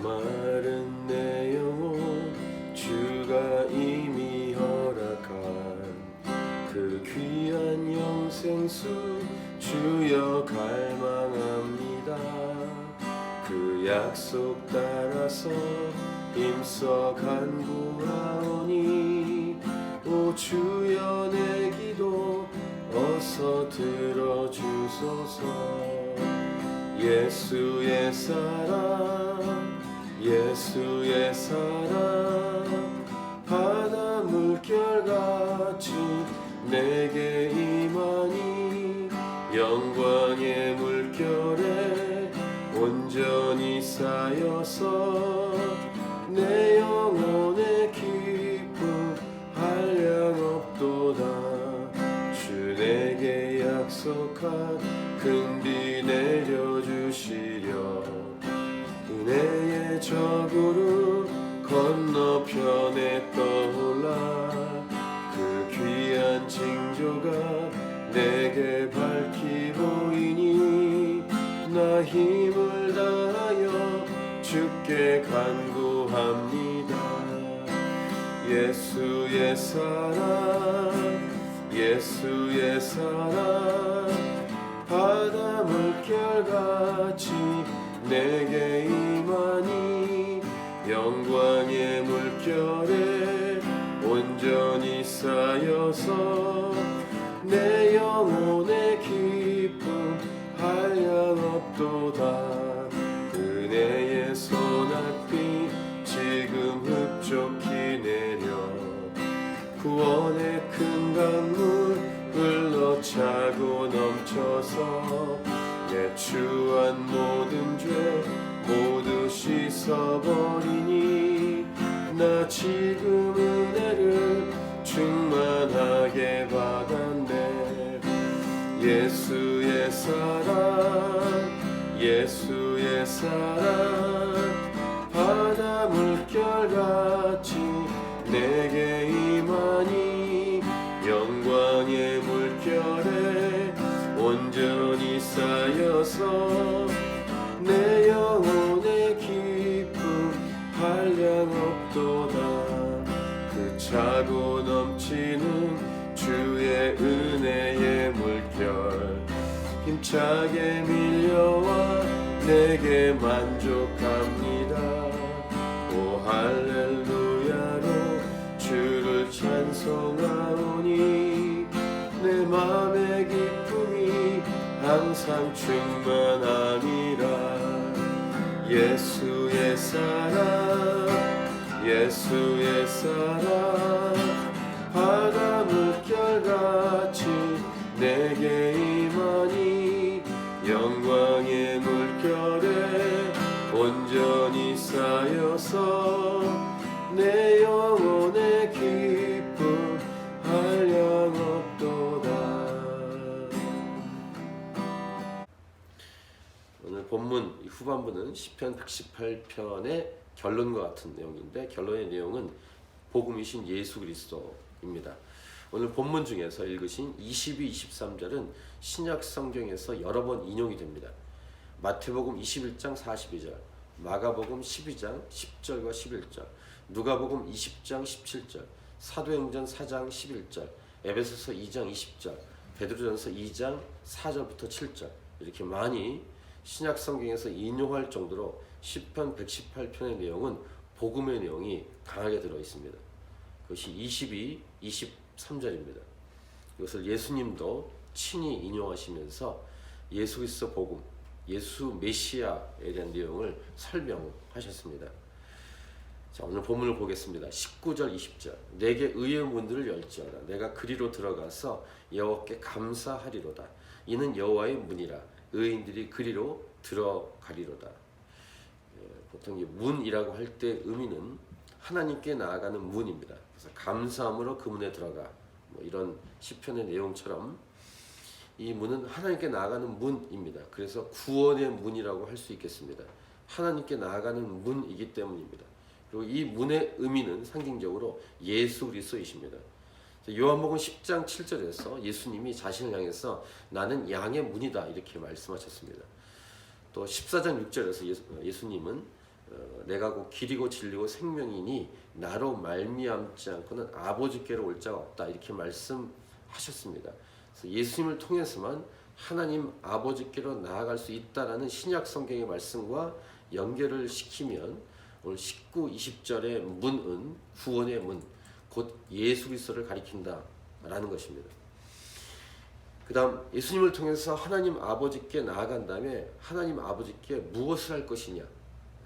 목마른 내 영혼 주가 이미 허락한 그 귀한 영생수 주여 갈망합니다. 그 약속 따라서 힘써 간구하오니 오 주여 내 기도 어서 들어주소서. 예수의 사랑 예수의 사랑 바다 물결같이 내게 임하니 영광의 물결에 온전히 쌓여서 내 영혼의 기쁨 한량없도다. 주 내게 약속한 큰비 내려주시려 은혜의 저구름 건너편에 떠올라 그 귀한 징조가 내게 밝히 보이니 나 힘을 다하여 주께 간구합니다. 예수의 사랑 예수의 사랑 바다 물결같이 내게 임하니 영광의 물결에 온전히 쌓여서 내 영혼의 기쁨 한량없도다. 은혜의 소낙비 지금 흡족히 내려 구원의 큰 강물 흘러차고 넘쳐서 내 추한 모든 죄 모두 씻어버리니 나 지금 은혜를 충만하게 받았네. 예수의 사랑 예수의 사랑 바다 물결같이 내게 임하니 영광의 물결에 온전히 쌓여서 내 영혼의 기쁨 한량없도다. 그 차고 넘치는 주의 은혜의 물결 힘차게 밀려와 내게 만족합니다. 오 할렐루야로 주를 찬송하오니 내 맘의 기쁨이 항상 충만함이라. 예수의 사랑 예수의 사랑 바다 물결같이 내게 임하니 영광의 물결에 온전히 쌓여서 내 영혼의 기쁨 한량없도다. 오늘 본문 후반부는 시편 118편의 결론과 같은 내용인데 결론의 내용은 복음이신 예수 그리스도입니다. 오늘 본문 중에서 읽으신 22, 23절은 신약 성경에서 여러 번 인용이 됩니다. 마태복음 21장 42절, 마가복음 12장 10절과 11절, 누가복음 20장 17절, 사도행전 4장 11절, 에베소서 2장 20절, 베드로전서 2장 4절부터 7절 이렇게 많이 신약 성경에서 인용할 정도로 시편 118편의 내용은 복음의 내용이 강하게 들어 있습니다. 그것이 22, 23절입니다. 이것을 예수님도 친히 인용하시면서 예수 그리스도 복음, 예수 메시아에 대한 내용을 설명하셨습니다. 자, 오늘 본문을 보겠습니다. 19절, 20절. 내게 의의 문들을 열지어다. 내가 그리로 들어가서 여호와께 감사하리로다. 이는 여호와의 문이라. 의인들이 그리로 들어가리로다. 보통 이 문이라고 할 때 의미는 하나님께 나아가는 문입니다. 그래서 감사함으로 그 문에 들어가. 이런 시편의 내용처럼 이 문은 하나님께 나아가는 문입니다. 그래서 구원의 문이라고 할 수 있겠습니다. 하나님께 나아가는 문이기 때문입니다. 그리고 이 문의 의미는 상징적으로 예수 그리스도이십니다. 요한복음 10장 7절에서 예수님이 자신을 향해서 나는 양의 문이다 이렇게 말씀하셨습니다. 또 14장 6절에서 예수님은 내가 곧 길이고 진리고 생명이니 나로 말미암지 않고는 아버지께로 올 자가 없다 이렇게 말씀하셨습니다. 그래서 예수님을 통해서만 하나님 아버지께로 나아갈 수 있다라는 신약 성경의 말씀과 연결을 시키면 오늘 19, 20절의 문은 구원의 문, 곧 예수 그리스도를 가리킨다라는 것입니다. 그 다음 예수님을 통해서 하나님 아버지께 나아간 다음에 하나님 아버지께 무엇을 할 것이냐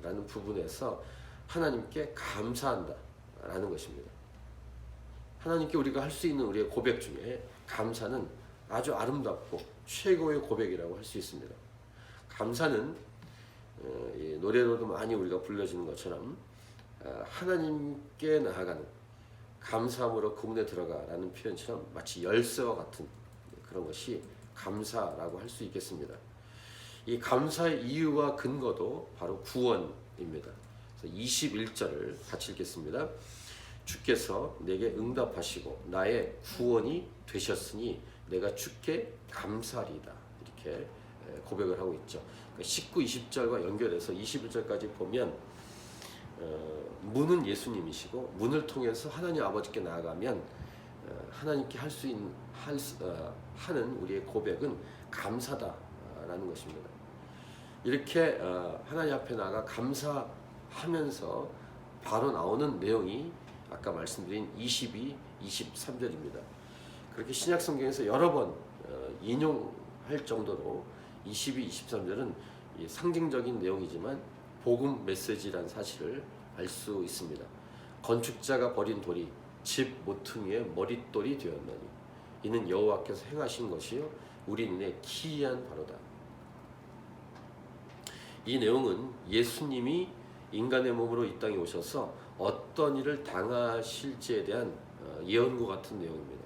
라는 부분에서 하나님께 감사한다 라는 것입니다. 하나님께 우리가 할 수 있는 우리의 고백 중에 감사는 아주 아름답고 최고의 고백이라고 할 수 있습니다. 감사는 노래로도 많이 우리가 불려지는 것처럼 하나님께 나아가는 감사함으로 그분에 들어가라는 표현처럼 마치 열쇠와 같은 그런 것이 감사라고 할 수 있겠습니다. 이 감사의 이유와 근거도 바로 구원입니다. 그래서 21절을 같이 읽겠습니다. 주께서 내게 응답하시고 나의 구원이 되셨으니 내가 주께 감사리이다. 이렇게 고백을 하고 있죠. 19, 20절과 연결해서 21절까지 보면 문은 예수님이시고 문을 통해서 하나님 아버지께 나아가면 하나님께 할 수 있는 하는 우리의 고백은 감사다라는 것입니다. 이렇게 하나님 앞에 나아가 감사하면서 바로 나오는 내용이 아까 말씀드린 22, 23절입니다. 그렇게 신약 성경에서 여러 번 인용할 정도로 22, 23절은 상징적인 내용이지만 복음 메시지라는 사실을 알 수 있습니다. 건축자가 버린 돌이 집 모퉁이의 머릿돌이 되었나니 이는 여호와께서 행하신 것이요 우리 눈에 기이한 바로다. 이 내용은 예수님이 인간의 몸으로 이 땅에 오셔서 어떤 일을 당하실지에 대한 예언과 같은 내용입니다.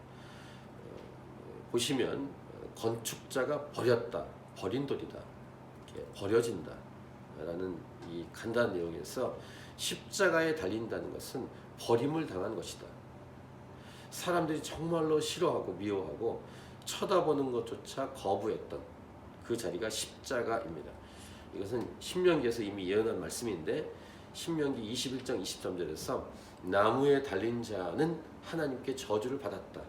보시면 건축자가 버렸다, 버린 돌이다, 버려진다 라는 이 간단한 내용에서 십자가에 달린다는 것은 버림을 당한 것이다. 사람들이 정말로 싫어하고 미워하고 쳐다보는 것조차 거부했던 그 자리가 십자가입니다. 이것은 신명기에서 이미 예언한 말씀인데 신명기 21장 23절에서 나무에 달린 자는 하나님께 저주를 받았다.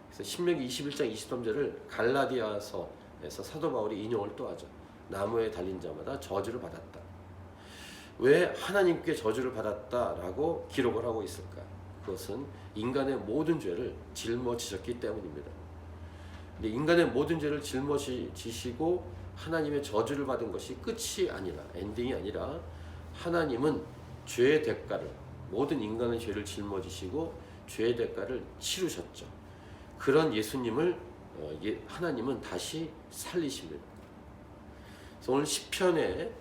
그래서 신명기 21장 23절을 갈라디아서에서 사도 바울이 인용을 또 하죠. 나무에 달린 자마다 저주를 받았다. 왜 하나님께 저주를 받았다라고 기록을 하고 있을까? 그것은 인간의 모든 죄를 짊어지셨기 때문입니다. 근데 인간의 모든 죄를 짊어지시고 하나님의 저주를 받은 것이 끝이 아니라 엔딩이 아니라 하나님은 죄의 대가를 모든 인간의 죄를 짊어지시고 죄의 대가를 치르셨죠. 그런 예수님을 하나님은 다시 살리십니다. 그래서 오늘 시편에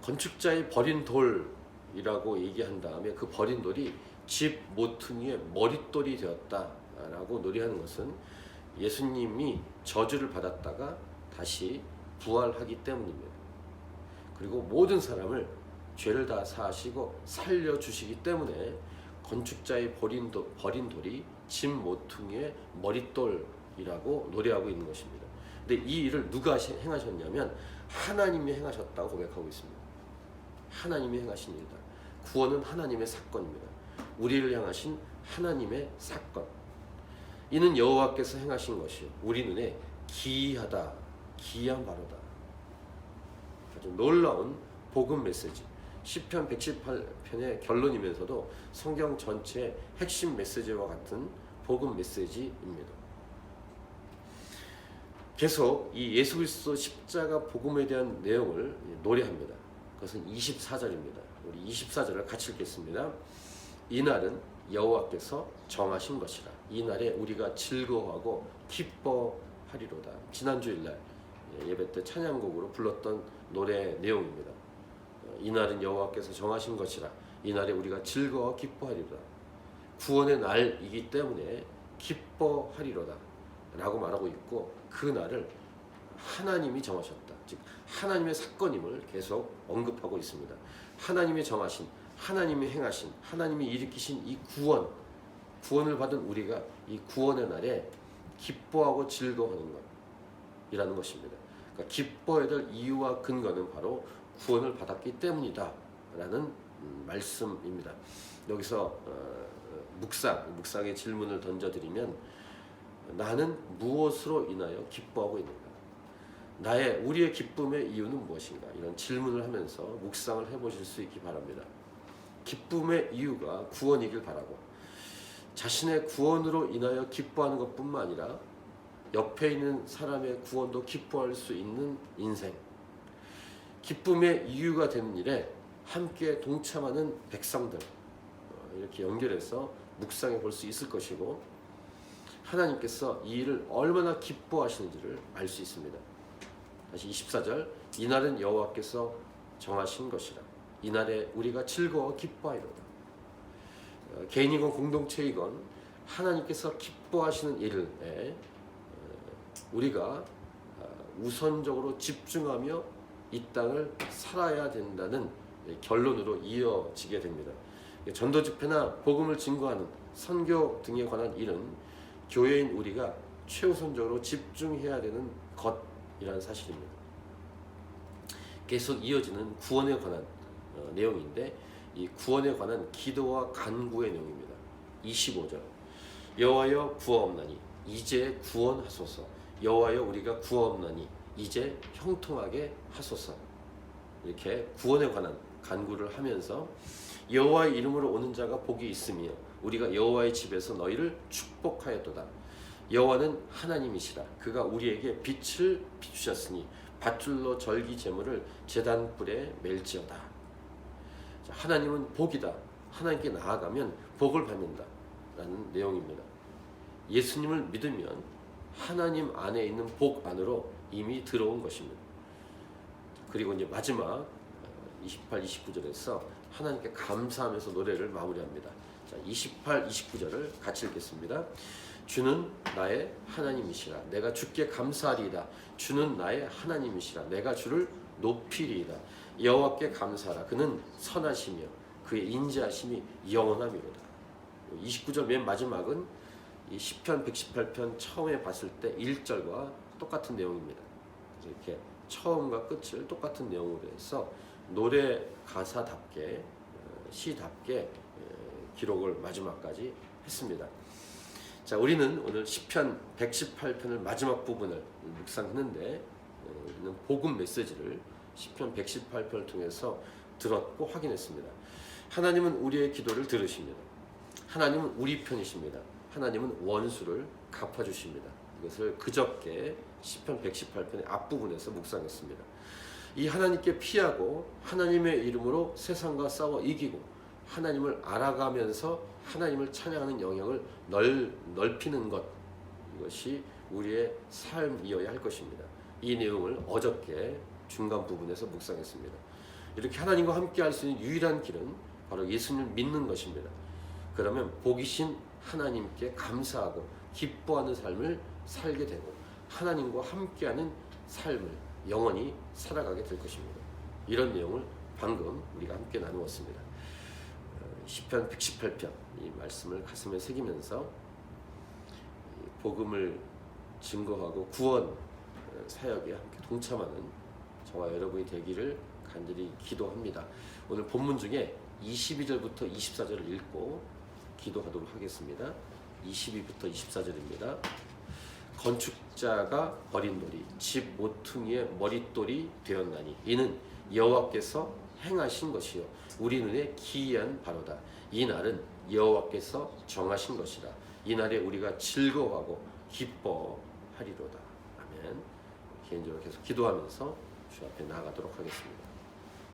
건축자의 버린 돌이라고 얘기한 다음에 그 버린 돌이 집 모퉁이의 머릿돌이 되었다라고 노래하는 것은 예수님이 저주를 받았다가 다시 부활하기 때문입니다. 그리고 모든 사람을 죄를 다 사하시고 살려주시기 때문에 건축자의 버린 돌이 집 모퉁이의 머릿돌이라고 노래하고 있는 것입니다. 근데 이 일을 누가 행하셨냐면 하나님이 행하셨다고 고백하고 있습니다. 하나님이 행하신 일이다. 구원은 하나님의 사건입니다. 우리를 향하신 하나님의 사건. 이는 여호와께서 행하신 것이요 우리 눈에 기이하다, 기이한 바로다. 아주 놀라운 복음 메시지. 시편 118편의 결론이면서도 성경 전체의 핵심 메시지와 같은 복음 메시지입니다. 계속 이 예수 그리스도 십자가 복음에 대한 내용을 노래합니다. 그것은 24절입니다. 우리 24절을 같이 읽겠습니다. 이날은 여호와께서 정하신 것이라. 이날에 우리가 즐거워하고 기뻐하리로다. 지난주일날 예배 때 찬양곡으로 불렀던 노래 내용입니다. 이날은 여호와께서 정하신 것이라. 이날에 우리가 즐거워 기뻐하리로다. 구원의 날이기 때문에 기뻐하리로다 라고 말하고 있고 그 날을 하나님이 정하셨다. 즉 하나님의 사건임을 계속 언급하고 있습니다. 하나님이 정하신, 하나님이 행하신, 하나님이 일으키신 이 구원을 받은 우리가 이 구원의 날에 기뻐하고 즐거워하는 것이라는 것입니다. 그러니까 기뻐해야 될 이유와 근거는 바로 구원을 받았기 때문이다 라는 말씀입니다. 여기서 묵상의 질문을 던져드리면, 나는 무엇으로 인하여 기뻐하고 있는가? 우리의 기쁨의 이유는 무엇인가? 이런 질문을 하면서 묵상을 해보실 수 있기 바랍니다. 기쁨의 이유가 구원이길 바라고, 자신의 구원으로 인하여 기뻐하는 것뿐만 아니라 옆에 있는 사람의 구원도 기뻐할 수 있는 인생, 기쁨의 이유가 되는 일에 함께 동참하는 백성들, 이렇게 연결해서 묵상해 볼 수 있을 것이고, 하나님께서 이 일을 얼마나 기뻐하시는지를 알 수 있습니다. 다시 24절, 이날은 여호와께서 정하신 것이라. 이날에 우리가 즐거워 기뻐하리로다. 개인이건 공동체이건 하나님께서 기뻐하시는 일에 우리가 우선적으로 집중하며 이 땅을 살아야 된다는 결론으로 이어지게 됩니다. 전도 집회나 복음을 증거하는 선교 등에 관한 일은 교회인 우리가 최우선적으로 집중해야 되는 것이라는 사실입니다. 계속 이어지는 구원에 관한 내용인데, 이 구원에 관한 기도와 간구의 내용입니다. 25절, 여호와여 구하옵나니 이제 구원하소서. 여호와여 우리가 구하옵나니 이제 형통하게 하소서. 이렇게 구원에 관한 간구를 하면서, 여호와의 이름으로 오는 자가 복이 있으며 우리가 여호와의 집에서 너희를 축복하였도다. 여호와는 하나님이시라. 그가 우리에게 빛을 비추셨으니 밧줄로 절기 제물을 제단불에 멜지어다. 하나님은 복이다. 하나님께 나아가면 복을 받는다 라는 내용입니다. 예수님을 믿으면 하나님 안에 있는 복 안으로 이미 들어온 것입니다. 그리고 이제 마지막 28, 29절에서 하나님께 감사하면서 노래를 마무리합니다. 자, 28, 29절을 같이 읽겠습니다. 주는 나의 하나님이시라. 내가 주께 감사하리이다. 주는 나의 하나님이시라. 내가 주를 높이리이다. 여호와께 감사하라. 그는 선하시며 그의 인자하심이 영원함이로다. 29절 맨 마지막은 이 시편 118편 처음에 봤을 때 1절과 똑같은 내용입니다. 이렇게 처음과 끝을 똑같은 내용으로 해서 노래 가사답게, 시답게 기록을 마지막까지 했습니다. 자, 우리는 오늘 시편 118편을 마지막 부분을 묵상했는데, 우리는 복음 메시지를 시편 118편을 통해서 들었고 확인했습니다. 하나님은 우리의 기도를 들으십니다. 하나님은 우리 편이십니다. 하나님은 원수를 갚아주십니다. 이것을 그저께 시편 118편의 앞부분에서 묵상했습니다. 이 하나님께 피하고 하나님의 이름으로 세상과 싸워 이기고 하나님을 알아가면서 하나님을 찬양하는 영역을 넓히는 것, 이것이 우리의 삶이어야 할 것입니다. 이 내용을 어저께 중간 부분에서 묵상했습니다. 이렇게 하나님과 함께 할 수 있는 유일한 길은 바로 예수님을 믿는 것입니다. 그러면 복이신 하나님께 감사하고 기뻐하는 삶을 살게 되고 하나님과 함께하는 삶을 영원히 살아가게 될 것입니다. 이런 내용을 방금 우리가 함께 나누었습니다. 시편 118편 이 말씀을 가슴에 새기면서 복음을 증거하고 구원 사역에 함께 동참하는 저와 여러분이 되기를 간절히 기도합니다. 오늘 본문 중에 22절부터 24절을 읽고 기도하도록 하겠습니다. 22부터 24절입니다. 건축자가 버린 돌이 집 모퉁이의 머릿돌이 되었나니 이는 여호와께서 행하신 것이요 우리 눈에 기이한 바로다. 이 날은 여호와께서 정하신 것이라. 이 날에 우리가 즐거워하고 기뻐하리로다. 아멘. 개인적으로 계속 기도하면서 주 앞에 나아가도록 하겠습니다.